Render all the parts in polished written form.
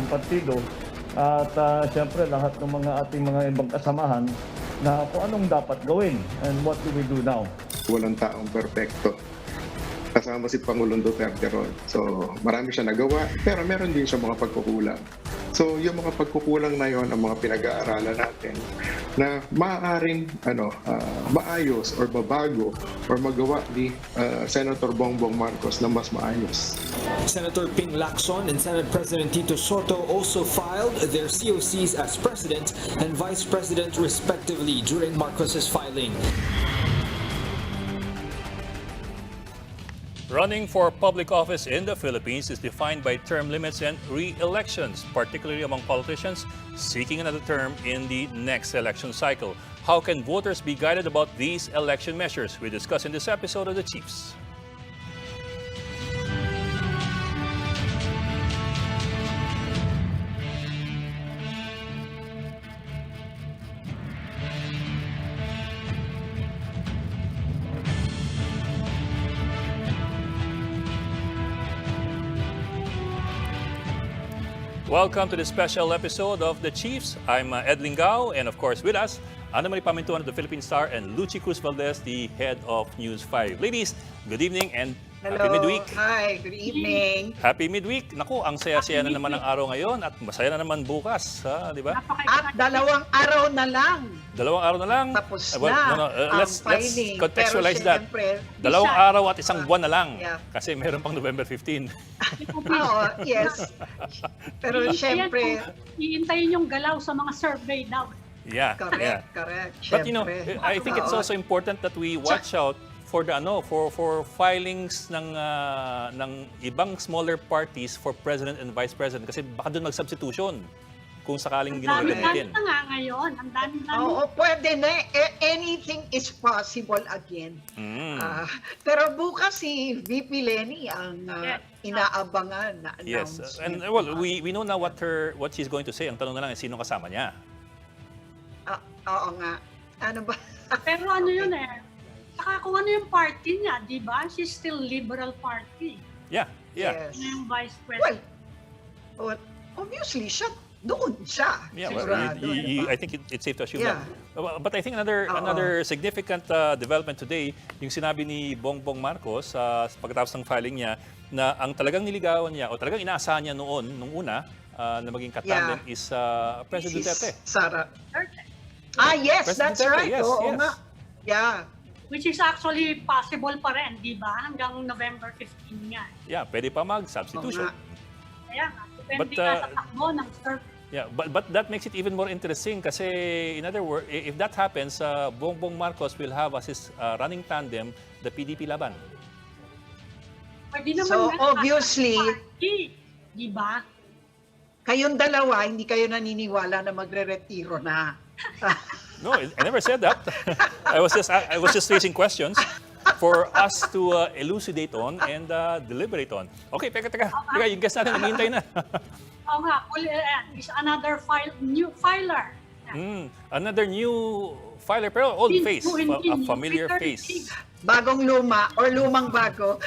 partido at siyempre lahat ng mga ating mga ibang kasamahan na kung anong dapat gawin and what do we do now. Walang taong perpekto. Kasama si Pangulong Duterte ron. So marami siya nagawa, pero meron din siya mga pagkukulang. So yung mga pagkukulang na yon ang mga pinag-aaralan natin na maaaring maayos or babago or magawa ni Senator Bongbong Marcos na mas maayos. Senator Ping Lacson and Senate President Tito Soto also filed their COCs as President and Vice President respectively during Marcos's filing. Running for public office in the Philippines is defined by term limits and re-elections, particularly among politicians seeking another term in the next election cycle. How can voters be guided about these election measures? We discuss in this episode of The Chiefs. Welcome to this special episode of The Chiefs. I'm Ed Lingao, and of course with us, Ana Marie Pamintuan of the Philippine Star and Lucy Cruz Valdez, the head of News 5. Ladies, good evening and Hello. happy midweek. Hi, good evening. Happy midweek. Naku, ang saya-saya na naman ang araw ngayon at masaya na naman bukas, di ba? At 2 araw na lang. 2 araw na lang. Tapos let's filing. contextualize Pero that. syempre, 2 araw at 1 buwan na lang. Yeah. Kasi meron pang November 15. Oo, yes. Pero syempre, iintayin yung galaw sa mga survey daw. Yeah, yeah. correct. But Syempre. I think it's also important that we watch out for the for filings ng ibang smaller parties for president and vice president kasi baka doon mag-substitution kung sakaling ginawa natin. Ang dami na nga ngayon. Ang dami. Oo, pwede na. Anything is possible again. Pero bukas si VP Lenny ang inaabangan na Yes, announcement. and well, we know now what she's going to say. Ang tanong na lang is sino kasama niya. Oo nga. Ano ba? Pero ano yun saka kung ano yung party niya, di ba? She's still Liberal Party. Yeah. Yes. Ano yung Vice President? Well, obviously, doon siya. Yeah, well, Sigurado, diba? I think it's safe to assume Yeah. that. But I think another significant development today, yung sinabi ni Bongbong Marcos pagkatapos ng filing niya, na ang talagang niligawan niya o talagang inaasahan niya nung una na maging katandem is President Duterte. Sara. Duterte. Yes, President that's Duterte, right. yes, Oo yes. nga. Yeah. Which is actually possible pa rin, di ba? Hanggang November 15 nga. Yeah, pwede pa mag-substitution. Oo nga. Kaya nga, depende But, nga sa takbo ng survey. Yeah, but that makes it even more interesting kasi in other words, if that happens, Bongbong Marcos will have as his running tandem the PDP laban. Pwede naman So, nga, obviously, party, di ba? kayong dalawa, hindi kayo naniniwala na magre-retiro na. No, I never said that. I was just raising questions for us to elucidate on and deliberate on. Okay, teka, yung guest natin naghihintay na. Oo nga, is another new filer. Another new filer, pero old face, a familiar face. Bagong luma or lumang bago.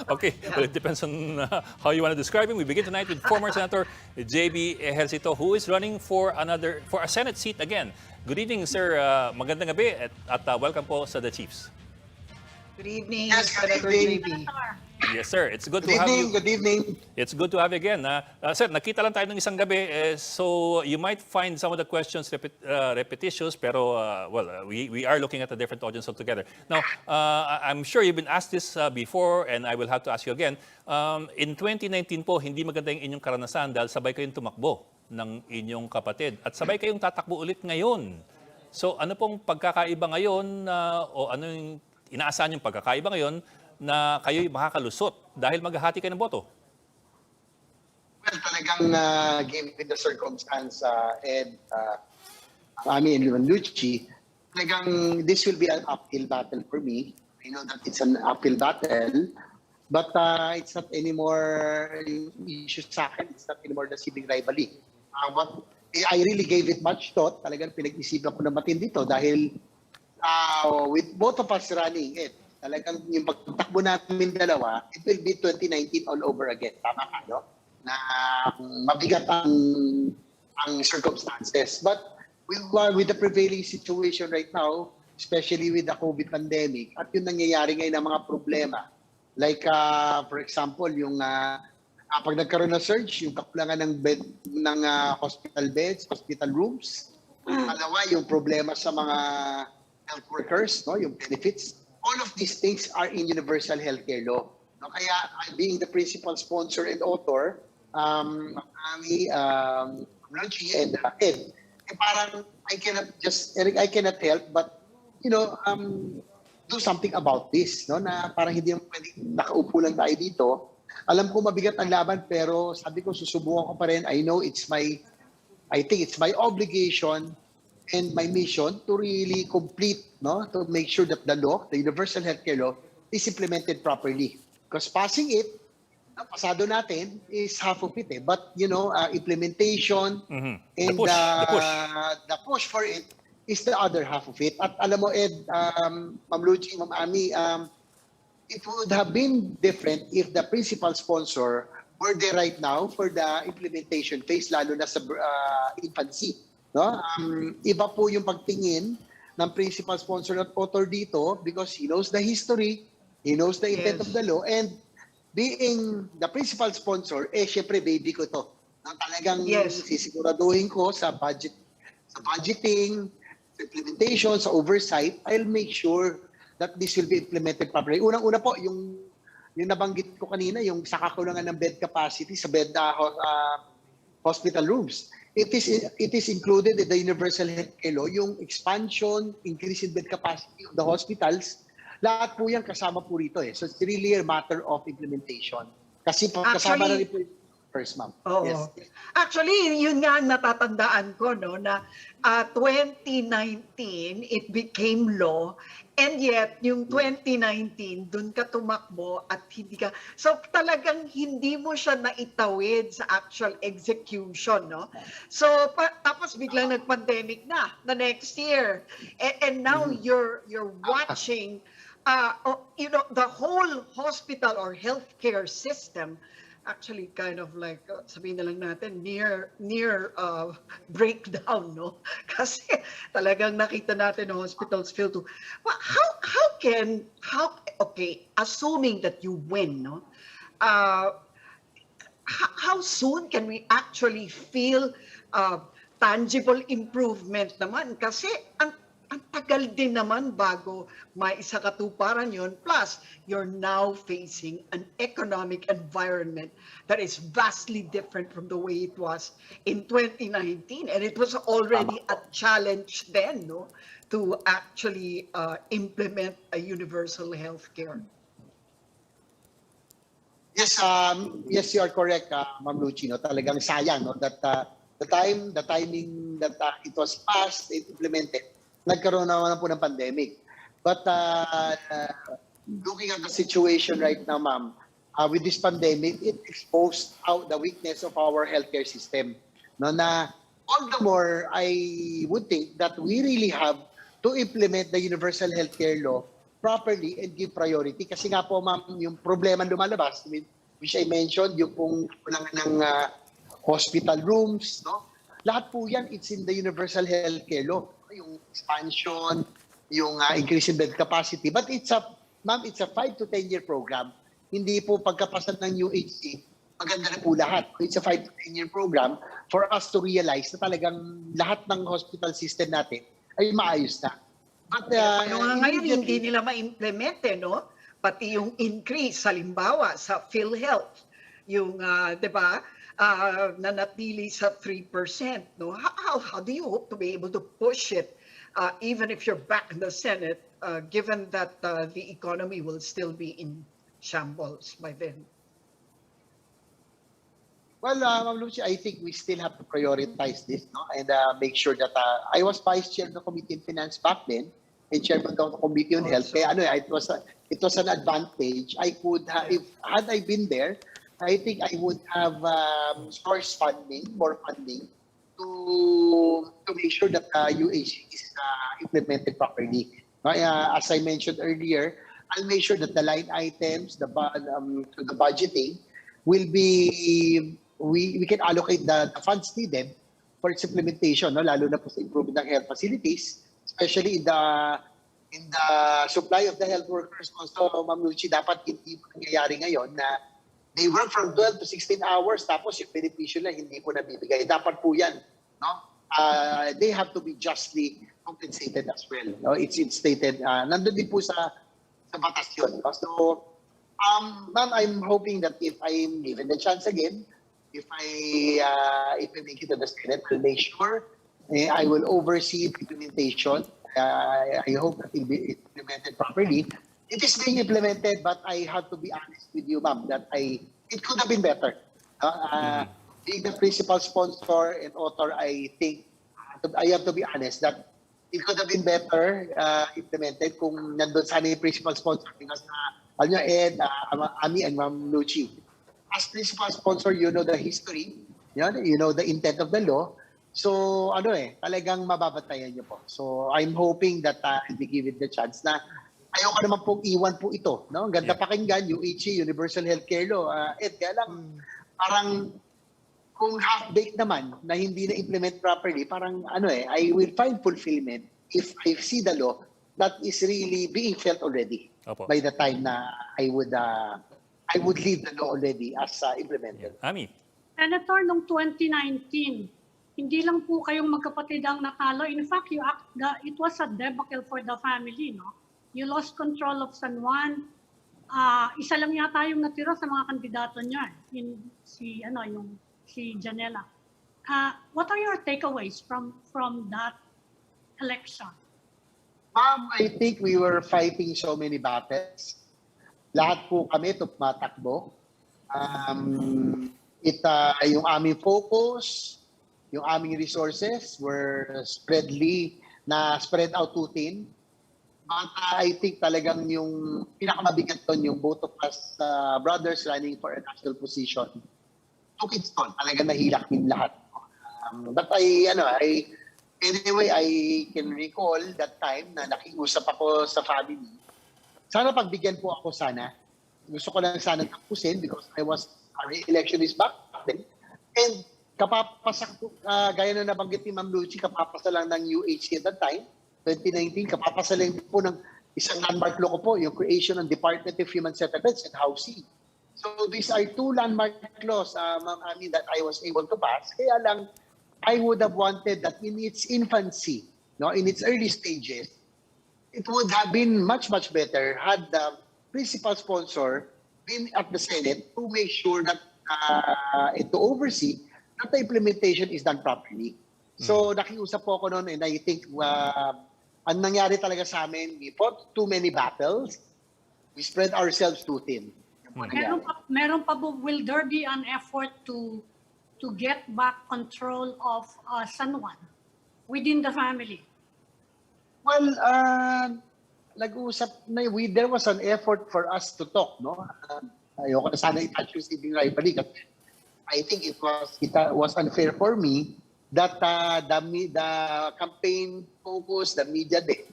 Okay, well, it depends on how you want to describe him. We begin tonight with former Senator J.B. Hesita, who is running for a Senate seat again. Good evening, sir. Magandang gabi at welcome po sa The Chiefs. Good evening, Yes, good Senator evening. JB. Yes, sir. It's good to Good have evening, you. good evening. It's good to have you again. Sir, nakita lang tayo ng isang gabi, so you might find some of the questions repetitious, pero we are looking at a different audience altogether. Now, I'm sure you've been asked this before, and I will have to ask you again. In 2019 po, hindi maganda yung inyong karanasan dahil sabay kayong tumakbo ng inyong kapatid at sabay kayong tatakbo ulit ngayon. So, ano pong pagkakaiba ngayon o ano yung inaasahan yung pagkakaiba ngayon na kayo'y makakalusot dahil maghahati kayo ng boto? Well, talagang given the circumstance, Ed, Ami and Lucci, talagang this will be an uphill battle for me. I know that it's an uphill battle, but it's not anymore issue sa akin. It's not anymore the sibling rivalry. But I really gave it much thought. Talagang pinag-isipan ko na matindi dito dahil with both of us running it, talagang yung pagtakbo namin dalawa, it will be 2019 all over again. Tama ka, no? na mabigat ang circumstances. But with the prevailing situation right now, especially with the COVID pandemic, at yung nangyayari ngayon ng mga problema, like for example, yung pag nagkaroon ng surge, yung kakulangan ng bed ng hospital beds, hospital rooms. Pangalawa, yung problema sa mga health workers, no, yung benefits. All of these things are in universal healthcare law. No, kaya being the principal sponsor and author, Ami, Luigi, and Ed, parang I cannot help but do something about this, no? Na parang hindi naman pwedeng nakaupo lang tayo dito. Alam ko mabigat ang laban pero sabi ko susubukan ko pa rin. I think it's my obligation and my mission to really complete, no, to make sure that the law, the universal healthcare law, is implemented properly. Because passing it, pasado natin is half of it eh. But implementation and the push for it is the other half of it. At alam mo Ed, Ma'am Luigi, Ma'am Ami, it would have been different if the principal sponsor were there right now for the implementation phase, lalo na sa infancy. No? Iba po yung pagtingin ng principal sponsor at author dito because he knows the history, he knows the intent of the law, and being the principal sponsor, syempre baby ko to. Na talagang sisiguraduhin ko sa budgeting, sa implementation, sa oversight, I'll make sure that this will be implemented properly. Unang-una po, yung nabanggit ko kanina, yung sa kakulangan ng bed capacity sa bed hospital rooms. It is included in the universal healthcare law, yung expansion, increase in bed capacity of the hospitals. Lahat po yan kasama po rito eh. So it's really a matter of implementation. Kasi kasama na rin po first, ma'am. Yes. Actually, yun nga ang natatandaan ko, no, na 2019, it became law, and yet, yung 2019, dun ka tumakbo at hindi ka, so talagang hindi mo siya naitawid sa actual execution, no? So, tapos biglang nag-pandemic na, the next year, and now you're watching, the whole hospital or healthcare system actually kind of like sabihin na lang natin near breakdown, no? Kasi talagang nakita natin the hospitals filled to. Well, assuming that you win, no? How soon can we actually feel tangible improvement naman? Kasi ang tagal din naman bago maisakatuparan yun. Plus, you're now facing an economic environment that is vastly different from the way it was in 2019. And it was already a challenge then, no, to actually implement a universal health care. Yes, you are correct, Ma'am Luigi. No? Talagang sayang, no? That the timing that it was passed, it implemented, nagkaroon naman po ng pandemic. But looking at the situation right now, ma'am, with this pandemic, it exposed out the weakness of our healthcare system. No, na all the more, I would think that we really have to implement the universal healthcare law properly and give priority. Kasi nga po, ma'am, yung problema lumalabas, which I mentioned, yung kung kulangan ng hospital rooms, no? Lahat po yan, it's in the universal healthcare law. Yung expansion, yung increase in bed capacity. But it's a 5 to 10 year program. Hindi po pagkapasad ng UHC, maganda na po lahat. It's a 5 to 10 year program for us to realize na talagang lahat ng hospital system natin ay maayos na. But ngayon, hindi nila ma-implement, no? Pati yung increase, halimbawa, sa PhilHealth, yung, di ba, nanatili sa 3%. No? How do you hope to be able to push it, even if you're back in the Senate, given that the economy will still be in shambles by then? Well, Ma'am Lucy, I think we still have to prioritize this, no, and make sure that I was vice chair of the Committee on Finance back then, and chairman of the Committee on Health. Kaya it was an advantage. I could have, had I been there, I think I would have sourced more funding to make sure that UHC is implemented properly. As I mentioned earlier, I'll make sure that the line items, the budgeting, will be we can allocate the funds needed for its implementation, no? Lalo na po sa improvement ng health facilities, especially in the supply of the health workers. Also, Ma'am Lucy, dapat hindi po nangyayari ngayon na they work from 12 to 16 hours tapos yung benepisyo lang hindi po nabibigay. Dapat po yan, no? They have to be justly compensated as well. No? It's stated, nandun din po sa batas yun. No? So, ma'am, I'm hoping that if I'm given the chance again, if I make it to the Senate, I'll make sure I will oversee the implementation. I hope that it will be implemented properly. It is being implemented, but I have to be honest with you, ma'am, that it could have been better. Being the principal sponsor and author, I think I have to be honest that it could have been better implemented kung nandun sana yung principal sponsor because Ed, Ami, and Ma'am Lucy. As principal sponsor, you know the history, you know the intent of the law. So, talagang mababatayan niyo po. So, I'm hoping that I'll be given the chance na ayoko naman pong iwan po ito. No? Ang ganda pakinggan, UHC, Universal Healthcare Law. Ed, kaya lang, parang kung half-baked naman na hindi na-implement properly, parang I will find fulfillment if I see the law that is really being felt already by the time na I would leave the law already as implemented. Ami. Senator, noong 2019, hindi lang po kayong magkapatid ang natalo. In fact, it was a debacle for the family, no? You lost control of San Juan. Isa lang yata yung natira sa mga kandidato niya, si Janela. What are your takeaways from that election? Ma'am, I think we were fighting so many battles. Lahat po kami tumatakbo. Yung aming focus, yung aming resources were spread out too thin. But I think talagang yung pinakamabigat doon, yung both of us brothers running for a national position, took its toll. Talagang nahilak din lahat. But anyway, I can recall that time na nakiusap ako sa family. Sana pagbigyan po ako sana. Gusto ko lang sana tapusin because I was a re-electionist back then. And kapapasak po, gaya na nabanggit ni Ma'am Lucy, kapapasa lang ng UHC at that time, 2019, kapapasa lang po ng isang landmark law ko po, yung creation ng Department of Human Settlements and Housing. So these are two landmark laws, Ma'am Ami, that I was able to pass. Kaya lang, I would have wanted that in its infancy, in its early stages, it would have been much, much better had the principal sponsor been at the Senate to make sure that, to oversee that the implementation is done properly. So nakiusap po ako noon and I think ang nangyari talaga sa amin, we fought too many battles, we spread ourselves too thin. Meron pa will there be an effort to get back control of San Juan within the family? Well, nag-uusap na, there was an effort for us to talk, no? Ayoko na sana i-touch yung sibling rivalry kasi I think it was unfair for me that the campaign focus, the media din,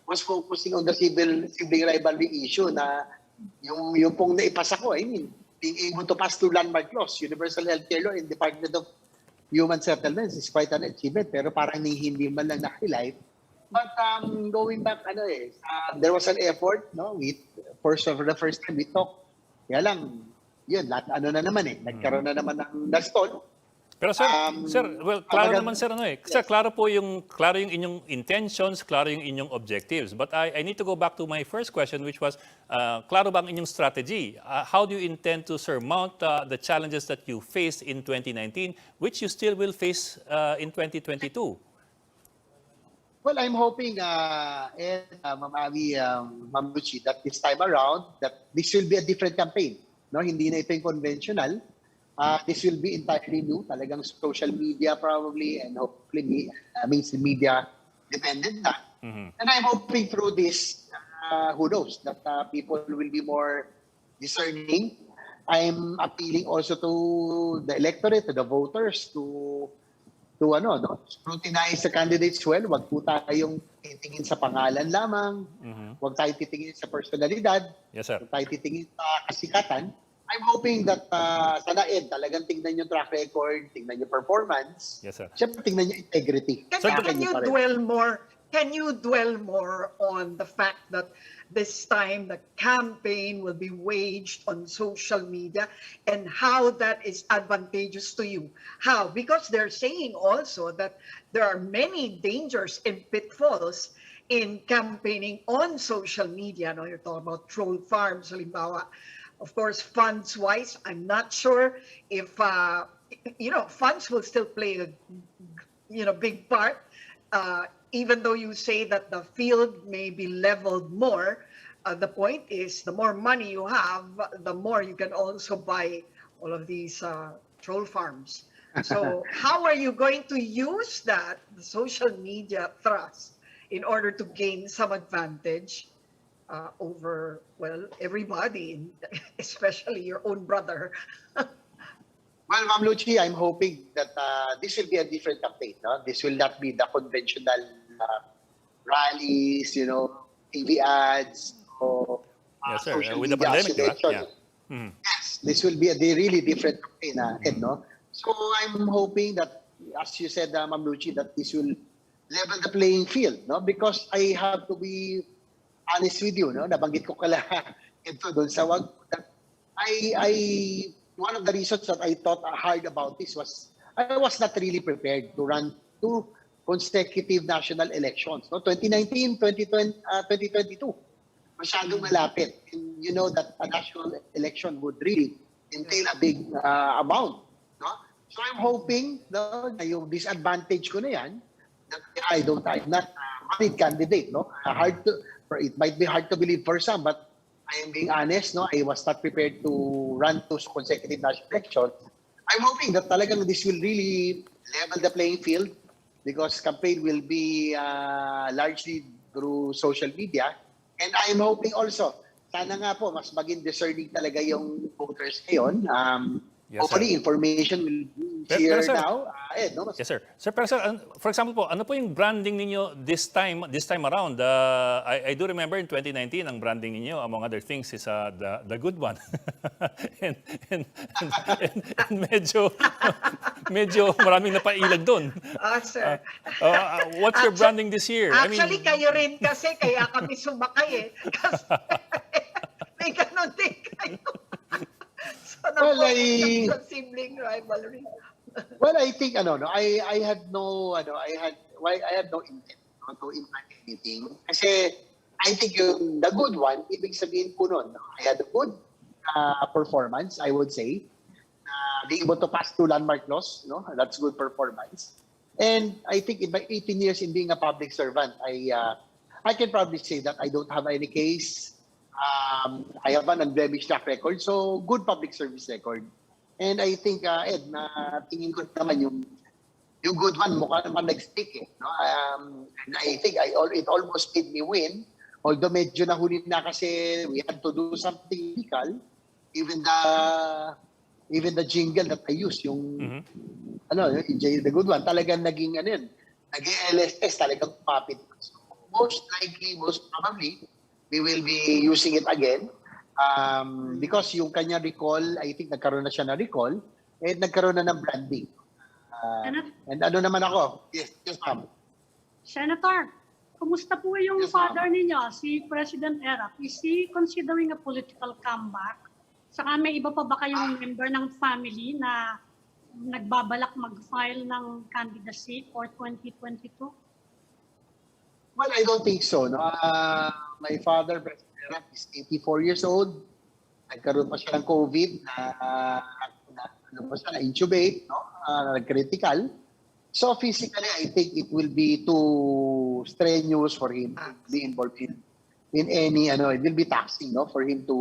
was focusing on the sibling rivalry issue na yung pong naipasa ko, being able to pass through landmark laws, Universal Healthcare Law and Department of Human Settlements is quite an achievement pero parang hindi man lang nakilive. But going back, there was an effort, no? For the first time we talked. Kaya lang, yun, nagkaroon na naman ng gaston. Pero sir, klaro naman sir, Sir, klaro yung inyong intentions, klaro yung inyong objectives. But I need to go back to my first question, which was, klaro ba ang inyong strategy? How do you intend to surmount the challenges that you faced in 2019, which you still will face in 2022? Well, I'm hoping, Ma'am Ami, Ma'am Lucy, that this time around, that this will be a different campaign. No, hindi na ito yung conventional. This will be entirely new. Talagang social media probably and hopefully mainstream media dependent na. And I'm hoping through this, who knows, that people will be more discerning. I'm appealing also to the electorate, to the voters, to scrutinize the candidates well. Wag po tayong titingin sa pangalan lamang. Wag tayo titingin sa personalidad. Yes, sir. Wag tayo titingin sa kasikatan. I'm hoping that sana Ed, talagang tingnan yung track record, tingnan yung performance. Yes, sir. Siyempre, tingnan yung integrity. Can, So, can you dwell more? Can you dwell more on the fact that this time the campaign will be waged on social media and how that is advantageous to you? How? Because they're saying also that there are many dangers and pitfalls in campaigning on social media. No, you're talking about troll farms, halimbawa. Of course, funds-wise, I'm not sure if funds will still play a big part. Even though you say that the field may be leveled more, the point is the more money you have, the more you can also buy all of these troll farms. So how are you going to use that, the social media thrust, in order to gain some advantage over, well, everybody, especially your own brother? Well, Ma'am Luchi, I'm hoping that this will be a different campaign. No? This will not be the conventional rallies, TV ads, or Yes, sir. social With the media pandemic, diba? isolation. Yeah. Mhm. Yes, this will be a really different campaign, Ed, no? So I'm hoping that, as you said, Ma'am Luchi, that this will level the playing field, no? Because I have to be honest with you, no? Nabanggit ko kala ito doon sa wag that one of the reasons that I thought hard about this was I was not really prepared to run two consecutive national elections, no? 2019, 2020, 2022. Masyadong malapit. And you know that a national election would really entail a big amount, no? So I'm hoping na yung disadvantage ko na yan, that I'm not a valid candidate, no? It might be hard to believe for some, but I am being honest, no? I was not prepared to run two consecutive national elections. I'm hoping that talagang this will really level the playing field because campaign will be largely through social media. And I'm hoping also, sana nga po, mas maging discerning talaga yung voters ngayon. Yes, Hopefully, sir. information will be Pero, here sir, now. No? Yes, sir. Sir, pero sir, for example po, ano po yung branding ninyo this time around? I do remember in 2019, ang branding ninyo, among other things, is the good one. and, and, and medyo maraming napailag doon. Sir. What's your branding this year? Actually, kayo rin kasi, kaya kami sumakay eh. Kasi may ganon din kayo. So, Well, sa sibling rivalry. Well, I think I had no intent to impact anything. Kasi I think the good one, ibig sabihin po nun, I had a good performance, I would say. Being able to pass two landmark laws, no? That's good performance. And I think in my 18 years in being a public servant, I can probably say that I don't have any case. I have an unblemished track record, so good public service record. And I think, Ed, na tingin ko naman yung good one, mukha naman nag-stick eh. No? And I think it almost made me win. Although medyo nahuli na kasi we had to do something legal. Even the jingle that I use, yung the good one, talagang naging LSS, talagang pumapit. So, most probably, we will be using it again. Because yung kanya recall, I think nagkaroon na siya na recall, and nagkaroon na ng branding. And ano naman ako? Yes, ma'am. Senator, kumusta po yung Yes, father ninyo, si President Erap? Is he considering a political comeback? Saka may iba pa ba kayong member ng family na nagbabalak mag-file ng candidacy for 2022? Well, I don't think so. No? My father, President Erap, is 84 years old. Nagkaroon pa siya ng COVID na-intubate, no? Nag-critical. So physically, I think it will be too strenuous for him to be involved in any, it will be taxing, no, for him to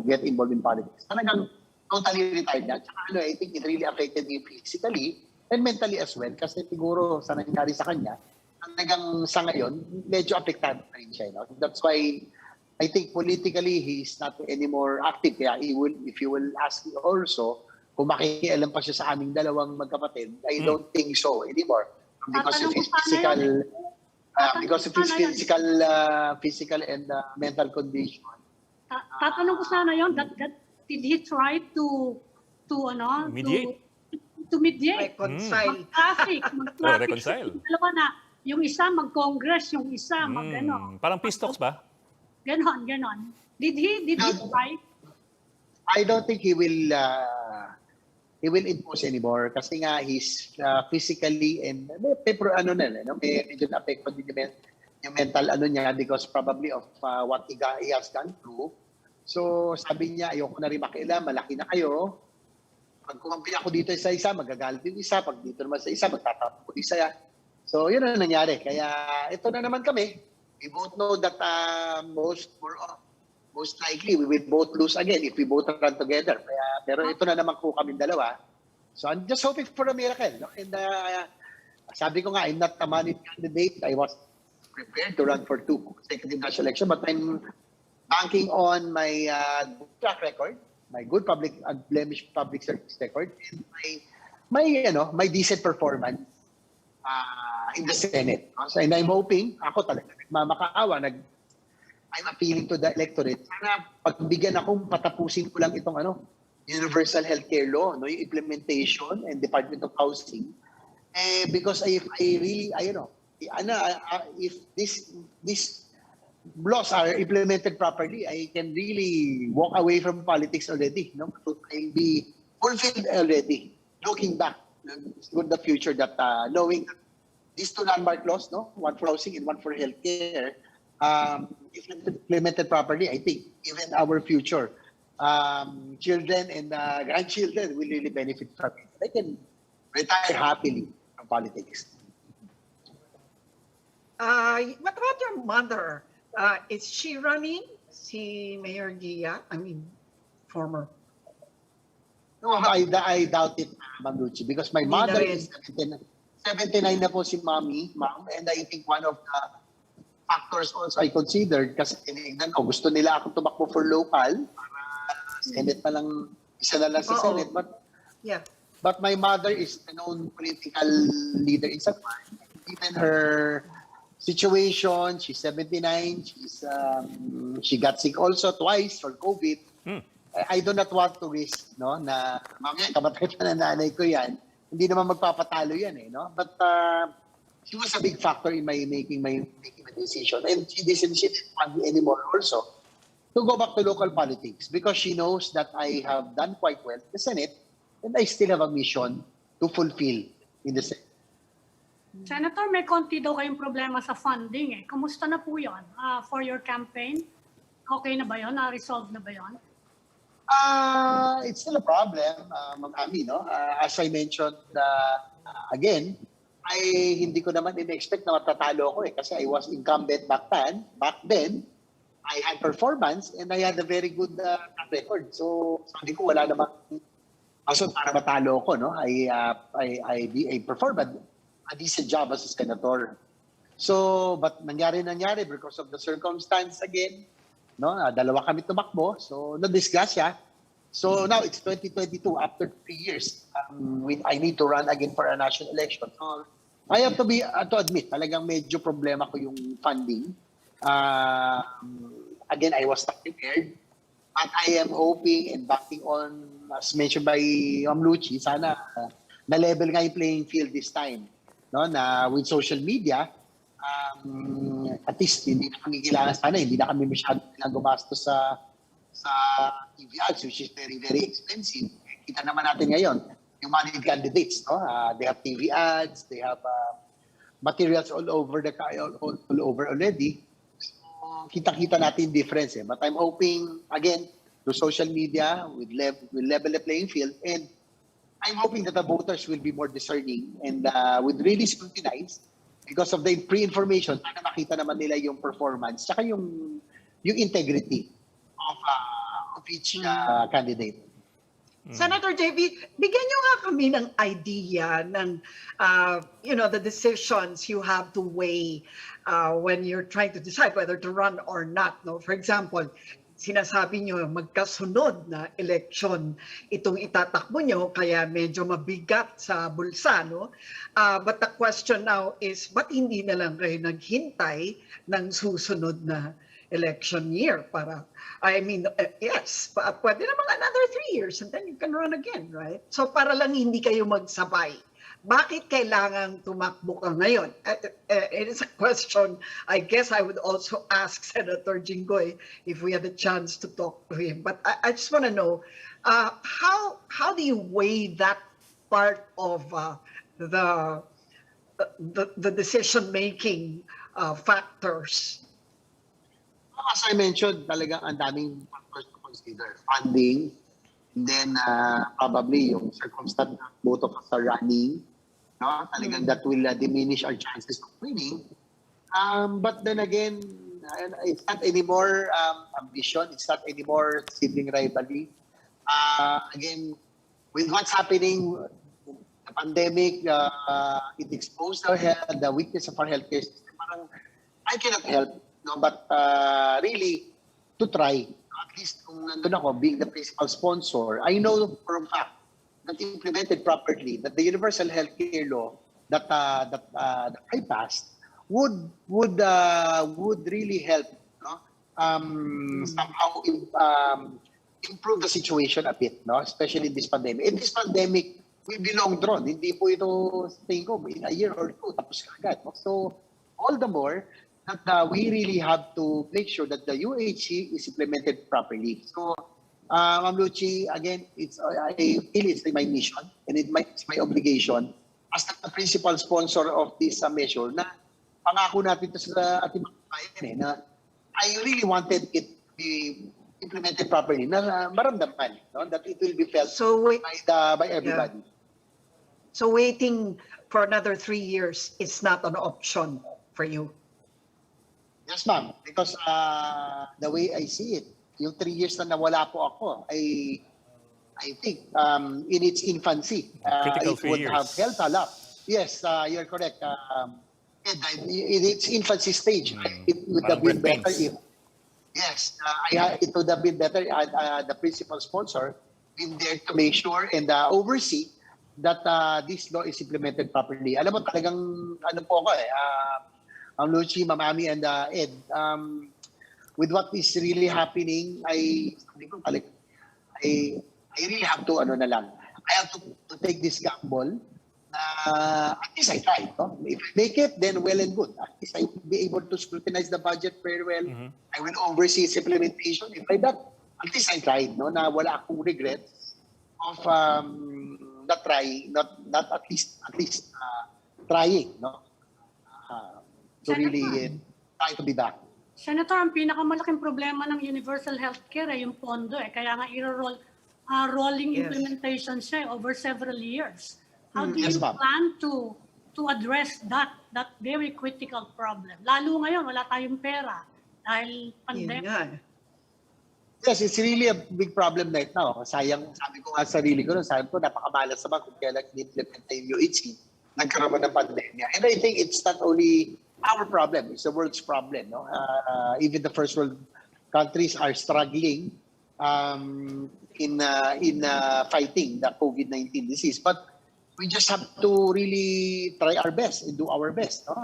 get involved in politics. Talagang totally retired na. Tsaka, I think it really affected him physically and mentally as well. Kasi siguro sa nangyari sa kanya, talagang sa ngayon, medyo apektado na rin siya. No? That's why I think politically, he's not anymore active. Kaya if you will ask me also, kung makikialam pa siya sa aming dalawang magkapatid, I don't think so anymore. Because of his physical and mental condition. Tatanong ko sana yun, Did he try to ano, Mediate. to mediate? Reconcile. Mag-traffic. reconcile. Yung dalawa na, yung isa mag-congress, yung isa mag-ano. Parang peace talks ba? Ganon. Did he try? I don't think he will impose anymore kasi nga he's physically and medyo na-affected din yung mental niya because probably of what he has gone through. So sabi niya, ayoko na rin makialam, malaki na kayo. Pag kumampi ako dito sa isa, magagalit yung isa. Pag dito naman sa isa, magtatapos ko isa. So yun ang nangyari. Kaya ito na naman kami. We both know that most likely we will both lose again if we both run together. Pero ito na naman po kami dalawa. So I'm just hoping for a miracle. No? And sabi ko nga, I'm not a money candidate. I was prepared to run for 2 consecutive national elections, but I'm banking on my good track record, my good unblemished public service record, and my decent performance in the Senate. So, and I'm hoping, ako talaga, nagmamakaawa, I'm appealing to the electorate. Sana pagbigyan akong patapusin ko lang itong universal healthcare law, no, yung implementation and Department of Housing. Because if these laws are implemented properly, I can really walk away from politics already. No, I'll be fulfilled already. Looking back to the future, that knowing that these 2 landmark laws, no, one for housing and one for healthcare, if implemented properly, I think even our future children and grandchildren will really benefit from it. They can retire happily from politics. What about your mother? Is she running? Si Mayor Gia? I mean, former. No, I doubt it, Ma'am Lucy, because my mother is 79 na po si ma'am, and I think one of the factors also I considered kasi tinignan ko, gusto nila ako tumakbo for local, Senate pa lang, isa na lang sa Senate, but my mother is a known political leader in San Juan. Even her situation, she's 79, she got sick also twice for COVID. I do not want to risk, no, na mamaya kamatay pa na nanay ko yan. Hindi naman magpapatalo yan, no? But she was a big factor in my making my decision. And she didn't want me anymore also to go back to local politics because she knows that I have done quite well in the Senate and I still have a mission to fulfill in the Senate. Senator, may konti daw kayong problema sa funding eh. Kumusta na po yun for your campaign? Okay na ba yun? Na-resolve na ba yun? It's still a problem, Ma'am Ami, no? As I mentioned, again, hindi ko naman in-expect na matatalo ako kasi I was incumbent back then. I had performance and I had a very good track record. So sabi ko wala namang aso para matalo ako, no? I performed a decent job as a senator. So, but nangyari because of the circumstance again, no? Dalawa kami tumakbo, so na-disgrasya. So now it's 2022, after 3 years, I need to run again for a national election. So, I have to admit, talagang medyo problema ko yung funding. Again, I was not prepared, but I am hoping and backing on, as mentioned by Ma'am Lucy, sana na-level nga yung playing field this time. No, na with social media, at least hindi na kami kailangan sana, hindi na kami masyadong gumastos sa TV ads, which is very, very expensive. Kita naman natin ngayon, yung managed candidates, no? They have TV ads, they have materials all over already. So, kita-kita natin difference. But I'm hoping, again, through social media, we'll level the playing field, and I'm hoping that the voters will be more discerning and would really scrutinize because of the pre-information, para makita naman nila yung performance saka yung integrity of each candidate. Senator JB, bigyan nyo nga kami ng idea ng the decisions you have to weigh when you're trying to decide whether to run or not. No? For example, sinasabi nyo magkasunod na eleksyon itong itatakbo nyo, kaya medyo mabigat sa bulsa. No? But the question now is, ba't hindi na lang kayo naghintay ng susunod na election year para, yes, pwede naman another 3 years and then you can run again, right? So para lang hindi kayo magsabay. Bakit kailangan tumakbo ka ngayon? It is a question I guess I would also ask Senator Jinggoy if we had a chance to talk to him. But I just want to know, how do you weigh that part of the decision-making factors? As I mentioned, talagang ang daming factors to consider. Funding, and then probably yung circumstance that both of us are running, no? Talagang that will diminish our chances of winning. But then again, it's not anymore ambition, it's not anymore sibling rivalry. Again, with what's happening, the pandemic, it exposed the weakness of our healthcare system. Parang, I cannot help, no, but really to try. At least kung nandun ako, being the principal sponsor, I know for a fact that implemented properly, that the universal healthcare law that I passed would really help, no? Somehow improve the situation a bit, no? Especially in this pandemic. In this pandemic, we belong drawn. Hindi po ito, tingin ko, in a year or two, tapos agad. No? So, all the more that we really have to make sure that the UHC is implemented properly. So, Ma'am Lucy, again, I feel it's my mission and it's my obligation as the principal sponsor of this measure na pangako natin ito sa ating mga kabayan na I really wanted it to be implemented properly, na maramdaman, no? That it will be felt by everybody. Yeah. So waiting for another 3 years is not an option for you? Yes, ma'am. Because the way I see it, yung 3 years na nawala po ako, I think in its infancy, Critical it 3 would years. have helped a lot. Yes, you're correct. In its infancy stage, it would have been better if, yes, it would have been better the principal sponsor been there to make sure and oversee that this law is implemented properly. Alam mo talagang ano po ako Ma'am Lucy, Ma'am Ami, and Ed, with what is really happening, I really have to I have to take this gamble. At least I tried. No? If I make it, then well and good. At least I will be able to scrutinize the budget very well. I will oversee its implementation. If I not, at least I tried. No? Na wala akong regrets of not trying, not at least trying. No? To really try to be back. Senator, ang pinakamalaking problema ng universal healthcare ay yung pondo Kaya nga rolling Yes. implementation siya over several years. How do Yes, you ma'am. plan to address that very critical problem? Lalo ngayon, wala tayong pera dahil Yun pandemic. nga. Yes, it's really a big problem right now. Sayang, sabi ko nga sa sarili ko, sabi ko, napakamalas naman kung kailan in-implement na yung UHC, nagkaroon ng pandemya. And I think it's not only our problem, it's the world's problem. No? Even the first world countries are struggling in fighting the COVID-19 disease. But we just have to really try our best and do our best. No?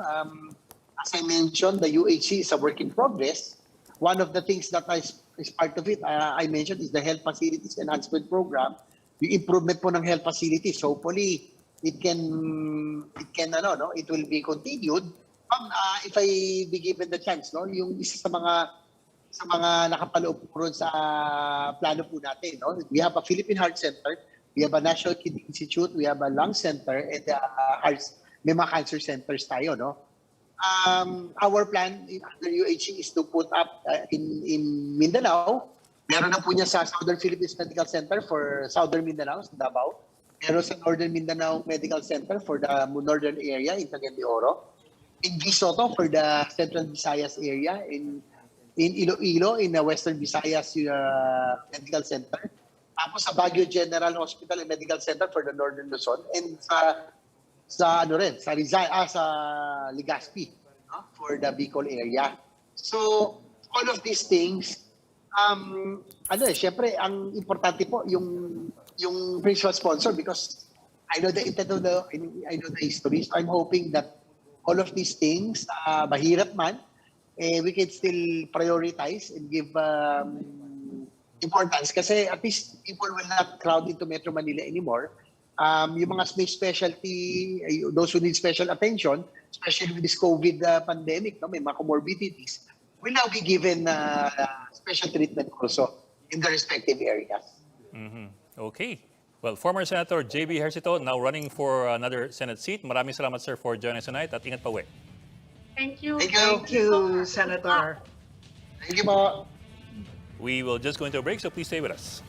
As I mentioned, the UHC is a work in progress. One of the things that is part of it, I mentioned, is the health facilities enhancement program. Yung improvement po ng health facilities. Hopefully, it will be continued. If I be given the chance, no, yung isa sa mga nakapaloob po ron sa plano po natin, no, we have a Philippine Heart Center, we have a National Kidney Institute, we have a Lung Center, and may mga cancer centers tayo, no. Our plan under UHC is to put up in Mindanao. Meron na po niya sa Southern Philippines Medical Center for Southern Mindanao, sa Davao. Meron sa Northern Mindanao Medical Center for the northern area in Cagayan de Oro. In Visoto for the Central Visayas area, in Iloilo, in the Western Visayas Medical Center. Tapos sa Baguio General Hospital and Medical Center for the Northern Luzon, and sa Legazpi, no? For the Bicol area. So all of these things, syempre ang importante po yung principal sponsor, because I know the history. So I'm hoping that all of these things, mahirap man, we can still prioritize and give importance kasi at least people will not crowd into Metro Manila anymore. Yung mga may specialty, those who need special attention, especially with this COVID pandemic, no, may mga comorbidities, will now be given special treatment also in the respective areas. Okay. Well, former Senator J.B. Ejercito now running for another Senate seat. Maraming salamat, sir, for joining us tonight at ingat pa uwi. Thank you. Thank you. Thank you, Senator. Thank you po. We will just go into a break, so please stay with us.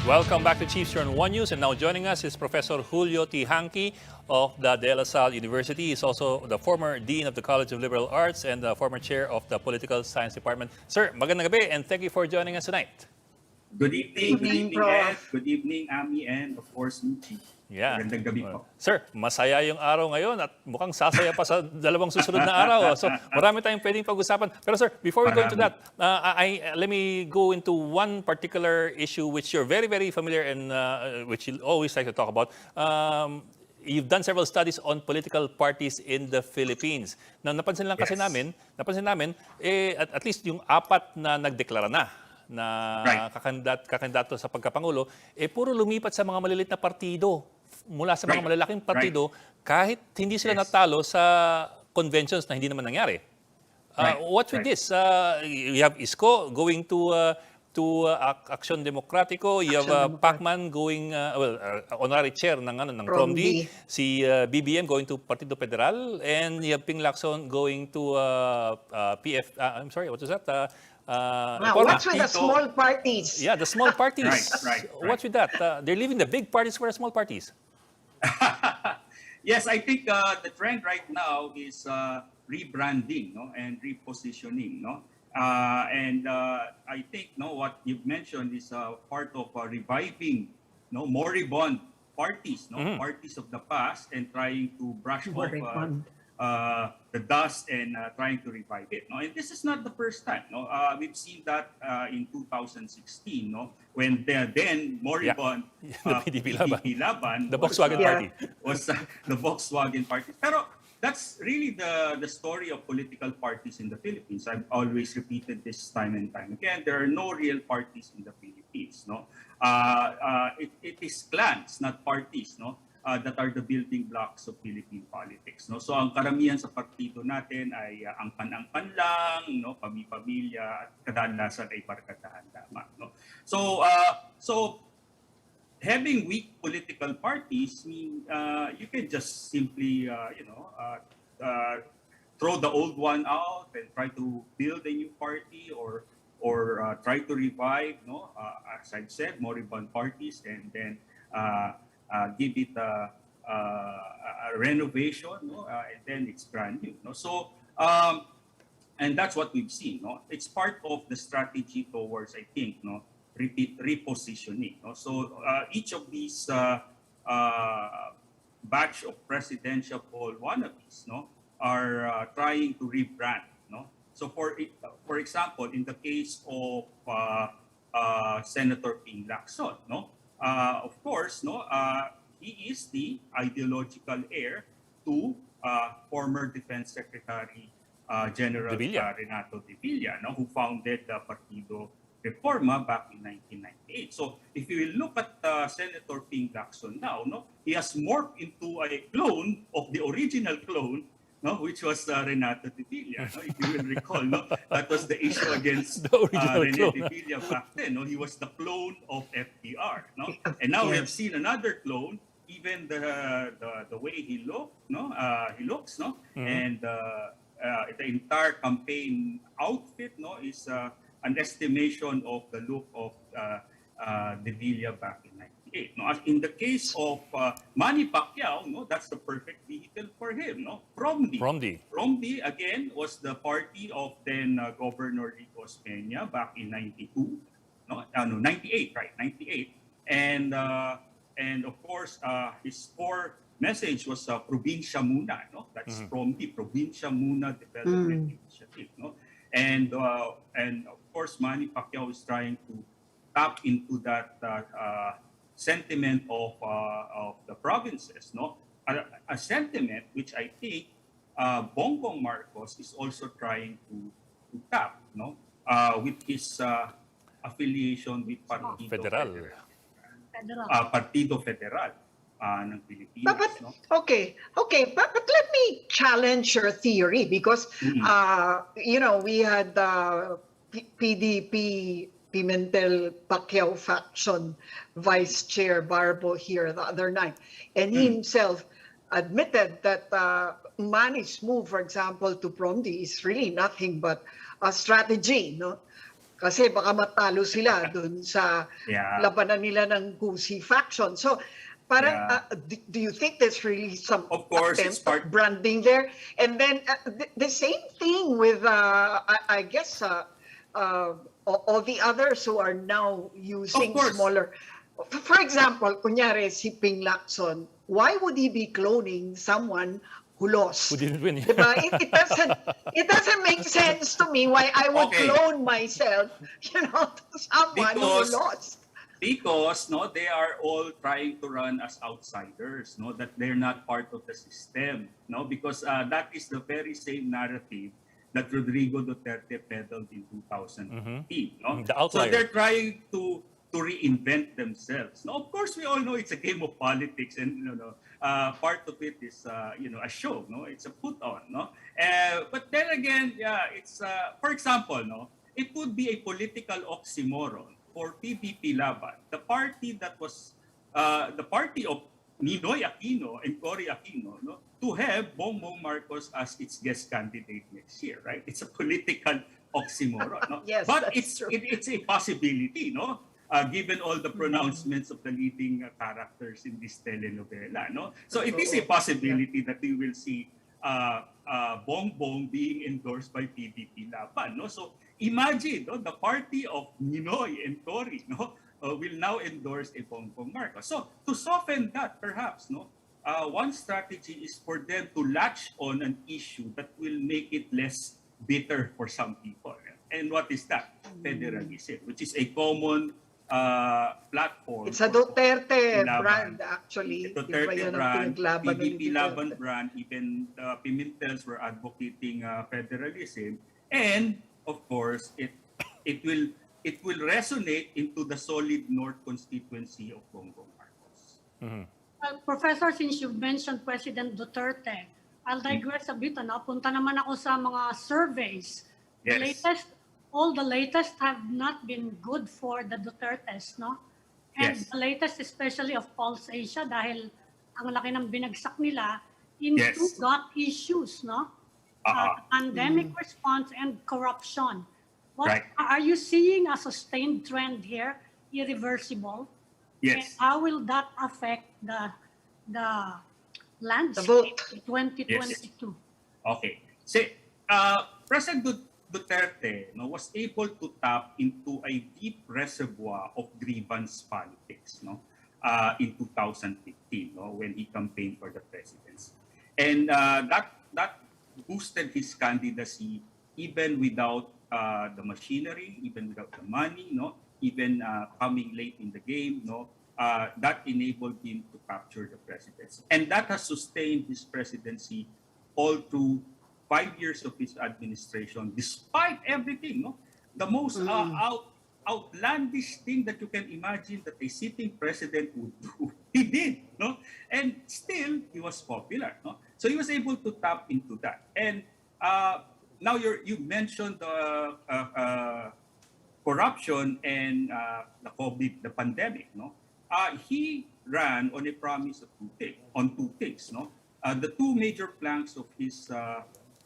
Welcome back to Chiefs on One News, and now joining us is Professor Julio Tihanki of the De La Salle University. He's also the former Dean of the College of Liberal Arts and the former Chair of the Political Science Department. Sir, magandang gabi and thank you for joining us tonight. Good evening, Good evening, Prof. Ed. Good evening, Ami, and of course, Michi. Yeah. Magandang gabi po. Sir, masaya yung araw ngayon at mukhang sasaya pa sa dalawang susunod na araw. So, marami tayong pwedeng pag-usapan. Pero sir, before we go into that, let me go into one particular issue which you're very, very familiar and which you always like to talk about. You've done several studies on political parties in the Philippines. Now, napansin namin, at least yung apat na nagdeklara na Right. kakandidato sa pagkapangulo, puro lumipat sa mga maliliit na partido mula sa mga malalaking partido kahit hindi sila natalo sa conventions na hindi naman nangyari. What's with this? You have Isko going to Aksyon Demokratiko, you have Pacman going, honorary chair ng PROMD, si BBM going to Partido Federal, and you have Ping Lacson going to PF, I'm sorry, what was that? What's with the small parties? Yeah, the small parties. Right. What's with that? They're leaving the big parties for the small parties. Yes, I think the trend right now is rebranding, no, and repositioning, no. And I think, no, what you've mentioned is part of reviving, no, moribund parties, no, parties of the past, and trying to brush off the dust and trying to revive it. No, and this is not the first time. No, we've seen that in 2016. No, when the then moribund PDP Laban The Volkswagen Party was the Volkswagen Party. Pero that's really the story of political parties in the Philippines. I've always repeated this time and time again. There are no real parties in the Philippines. No, it is clans, not parties. No. That are the building blocks of Philippine politics. No? So ang karamihan sa partido natin ay angkan-angkan lang, no? Pami-pamilya, at kadalasan ay barkadahan lamang. No? So having weak political parties mean you can just simply throw the old one out and try to build a new party or try to revive, no? As I've said, moribund parties, and then give it a renovation, no? And then it's brand new. No? So, and that's what we've seen. No? It's part of the strategy towards, I think, no, repositioning. No? So each of these batch of presidential poll wannabes, no, are trying to rebrand. No? So for example, in the case of Senator Ping Lacson, no, of course, no, he is the ideological heir to former Defense Secretary General De Villa. Renato De Villa, no, who founded the Partido Reforma back in 1998. So if you will look at Senator Ping Lacson now, no, he has morphed into a clone of the original clone, no, which was Renato De Villa. No? If you will recall, no, that was the issue against The original Rene clone. De Villa back then. No? He was the clone of FDR. No? And now we have seen another clone, even the way he looks, no, and the entire campaign outfit, no, is an estimation of the look of De Villa back in 98. No, as in the case of Manny Pacquiao, no, that's the perfect vehicle for him. No, Romney again was the party of then Governor Rico Peña back in 92. No, 98, right? 98, and of course his core message was Probinsya Muna. No, that's Romney, Probinsya Muna Development Initiative. No, and of course Manny Pacquiao is trying to tap into that sentiment of the provinces, no, a sentiment which I think Bongbong Marcos is also trying to tap, no, with his affiliation with Partido Federal. Partido Federal ng Pilipinas. But No? okay, but let me challenge your theory because you know, we had PDP Pimentel Pacquiao faction Vice Chair Barbo here the other night, and he himself admitted that Manny's move, for example, to Promdi is really nothing but a strategy, no? Kasi baka matalo sila dun sa labanan nila ng Gusi faction. So, parang, do you think there's really some Of course, it's attempt of branding there? And then the same thing with, I guess, all the others who are now using smaller. For example, kunyari si Ping Lacson, why would he be cloning someone who lost? Who didn't win? Diba? It doesn't make sense to me why I would clone myself, you know, to someone who lost. Because no, they are all trying to run as outsiders, no, that they're not part of the system, no, because that is the very same narrative that Rodrigo Duterte peddled in 2015. No? The outlier. So they're trying to reinvent themselves. Now, of course, we all know it's a game of politics, and part of it is a show. No, it's a put on. No, but then again, it's for example, no, it would be a political oxymoron for PBP Laban, the party that was the party of Ninoy Aquino and Cory Aquino, no, to have Bongbong Marcos as its guest candidate next year, right? It's a political oxymoron, no? Yes, but that's true. it's a possibility, no? Given all the pronouncements of the leading characters in this telenovela, no? So it is a possibility that we will see Bongbong being endorsed by PBP Laban, no? So imagine, no, the party of Ninoy and Cory, no, will now endorse a Bongbong Marcos. So to soften that, perhaps, no, one strategy is for them to latch on an issue that will make it less bitter for some people. And what is that? Federalism, which is a common platform. It's a Duterte Laban. brand, actually. Duterte brand, PDP Laban brand, even the Pimentels were advocating federalism. And of course, it will resonate into the solid North constituency of Bongbong Marcos. Professor, since you've mentioned President Duterte, I'll digress a bit. Punta naman ako sa mga surveys. Yes. All the latest have not been good for the Dutertes, no? And Yes. the latest especially of Pulse Asia dahil ang laki ng binagsak nila into Yes. gut issues, no? Pandemic response and corruption. Right. Are you seeing a sustained trend here, irreversible? And Yes. how will that affect the landscape vote. in 2022? Okay. See, President Duterte, no, was able to tap into a deep reservoir of grievance politics, no, in 2015, no, when he campaigned for the presidency, and that boosted his candidacy even without the machinery, even without the money, no, even coming late in the game, no. that enabled him to capture the presidency. And that has sustained his presidency all through 5 years of his administration, despite everything. No? The most outlandish thing that you can imagine that a sitting president would do, he did. No? And still, he was popular. No? So he was able to tap into that. And now you mentioned corruption and the pandemic. No? He ran on a promise of two things. No? The two major planks of his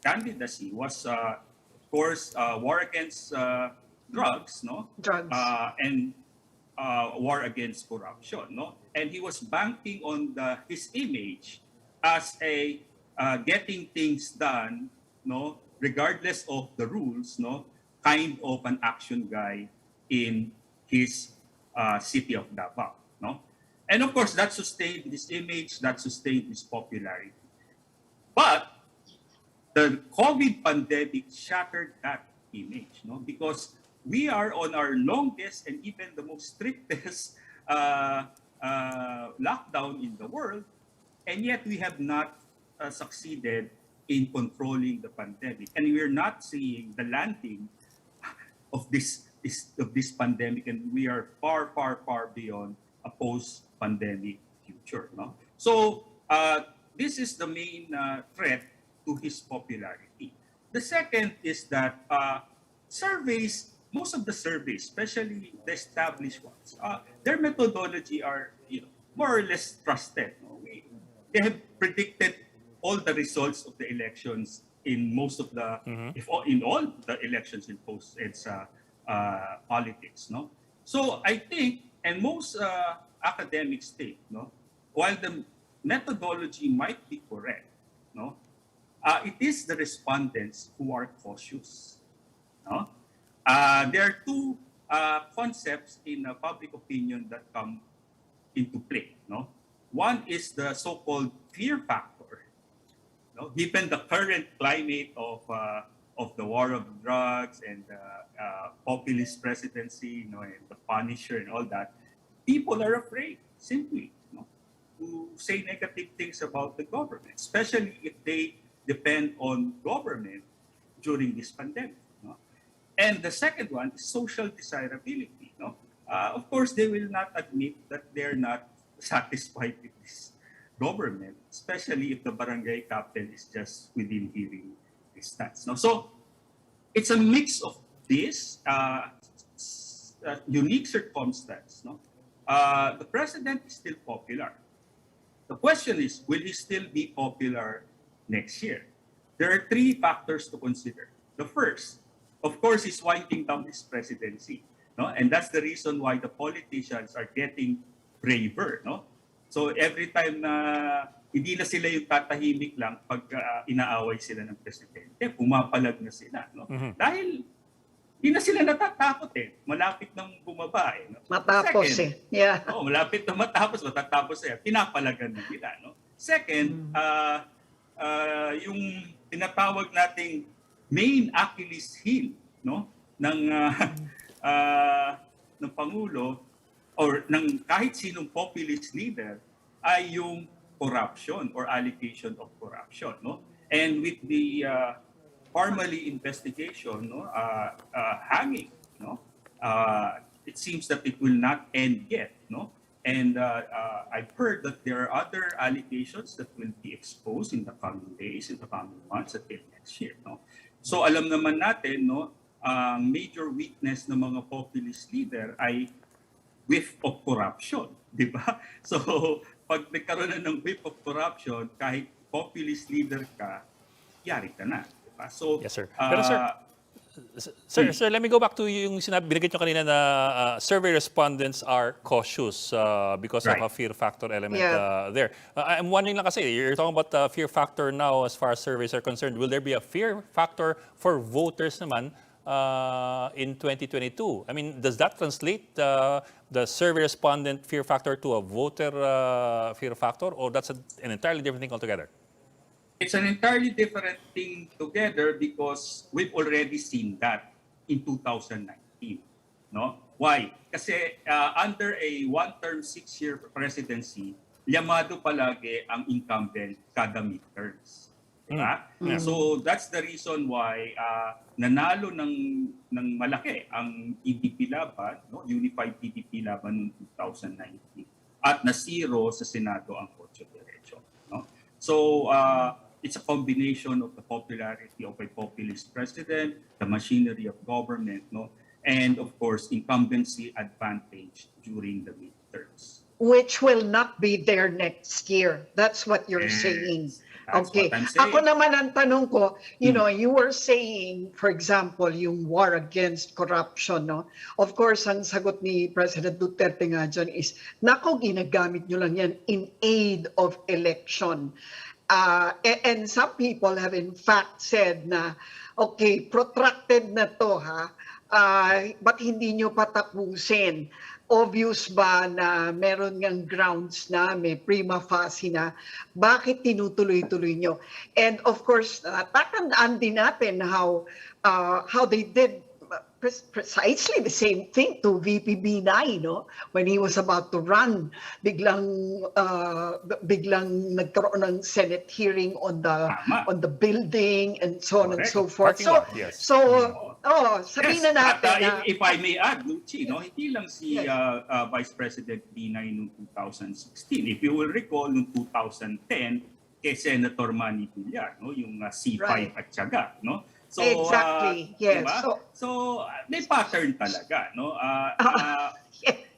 candidacy was, of course, war against drugs, no, Drugs. and war against corruption, no, and he was banking on his image as a getting things done, no, regardless of the rules, no, kind of an action guy in his city of Davao, no, and of course that sustained his image, that sustained his popularity, but the COVID pandemic shattered that image, no? Because we are on our longest and even the most strictest lockdown in the world, and yet we have not succeeded in controlling the pandemic, and we are not seeing the landing of this pandemic, and we are far beyond a post-pandemic future, no? So this is the main threat to his popularity. The second is that surveys, most of the surveys, especially the established ones, their methodology are more or less trusted. No? They have predicted all the results of the elections in most of the, in all the elections in post-eds politics. No? So I think, and most academics think, no, while the methodology might be correct, no, it is the respondents who are cautious. No? There are two concepts in public opinion that come into play. No? One is the so-called fear factor. No? Given the current climate of the war of drugs and populist presidency, and the Punisher and all that, people are afraid simply to say negative things about the government, especially if they depend on government during this pandemic. No? And the second one is social desirability. No? Of course, they will not admit that they're not satisfied with this government, especially if the barangay captain is just within hearing distance. No? So it's a mix of this unique circumstance. No? The president is still popular. The question is, will he still be popular next year? There are three factors to consider. The first, of course, is winding down his presidency. No? And that's the reason why the politicians are getting braver. No? So every time na hindi na sila yung tatahimik lang pag inaaway sila ng presidente, pumapalag na sila. No? Dahil hindi na sila natatakot eh. Malapit nang bumaba eh. No? Matapos Second, Yeah. malapit na matatapos eh. Pinapalagan na nila. No? Second, yung tinatawag nating main Achilles heel, no, ng Pangulo or ng kahit sinong populist leader ay yung corruption or allegation of corruption, no? And with the formally investigation, no, hanging, no, it seems that it will not end yet, no? And I've heard that there are other allegations that will be exposed in the coming days, in the coming months, until next year. No? So alam naman natin, no, ang major weakness ng mga populist leader ay whiff of corruption, di ba? So pag nagkaroon na ng whiff of corruption, kahit populist leader ka, yari ka na. Diba? So, Yes, sir. Pero sir, let me go back to yung binigay nyo kanina na survey respondents are cautious because of Right. a fear factor element Yeah. there. I'm wondering lang kasi, you're talking about fear factor now as far as surveys are concerned. Will there be a fear factor for voters naman in 2022? I mean, does that translate the survey respondent fear factor to a voter fear factor, or that's an entirely different thing altogether? it's an entirely different thing together because we've already seen that in 2019, no? Why? Kasi under a one-term, 6-year presidency, llamado palagi ang incumbent kada midterms. Diba? So that's the reason why nanalo ng malaki ang PDP laban, no? Unified PDP laban noong 2019 at na-zero sa Senado ang 8 diretso. No? So it's a combination of the popularity of a populist president, the machinery of government, no? And of course, incumbency advantage during the midterms. Which will not be there next year. That's what you're saying. That's Okay. what I'm saying. Ako naman ang tanong ko, you know, you were saying, for example, yung war against corruption, no? Of course, ang sagot ni President Duterte nga dyan is, nako, ginagamit nyo lang yan in aid of election. And some people have in fact said na, okay, protracted na to ha, ba't hindi nyo patapusin? Obvious ba na meron ngang grounds na, may prima facie na, bakit tinutuloy-tuloy nyo? And of course, tatandaan din natin how they did precisely the same thing to VP Binay, no? When he was about to run, biglang nagkaroon ng Senate hearing on the building and so on and so forth. Parking lot, yes. Sabihin na natin na, if I may add, Lucy, no, hindi lang si Vice President Binay noong 2016. If you will recall, noong 2010, kay Senator Manny Villar, no, yung C5 Right. at syaga, no? So, Exactly, yes. Diba? So, may pattern talaga, no?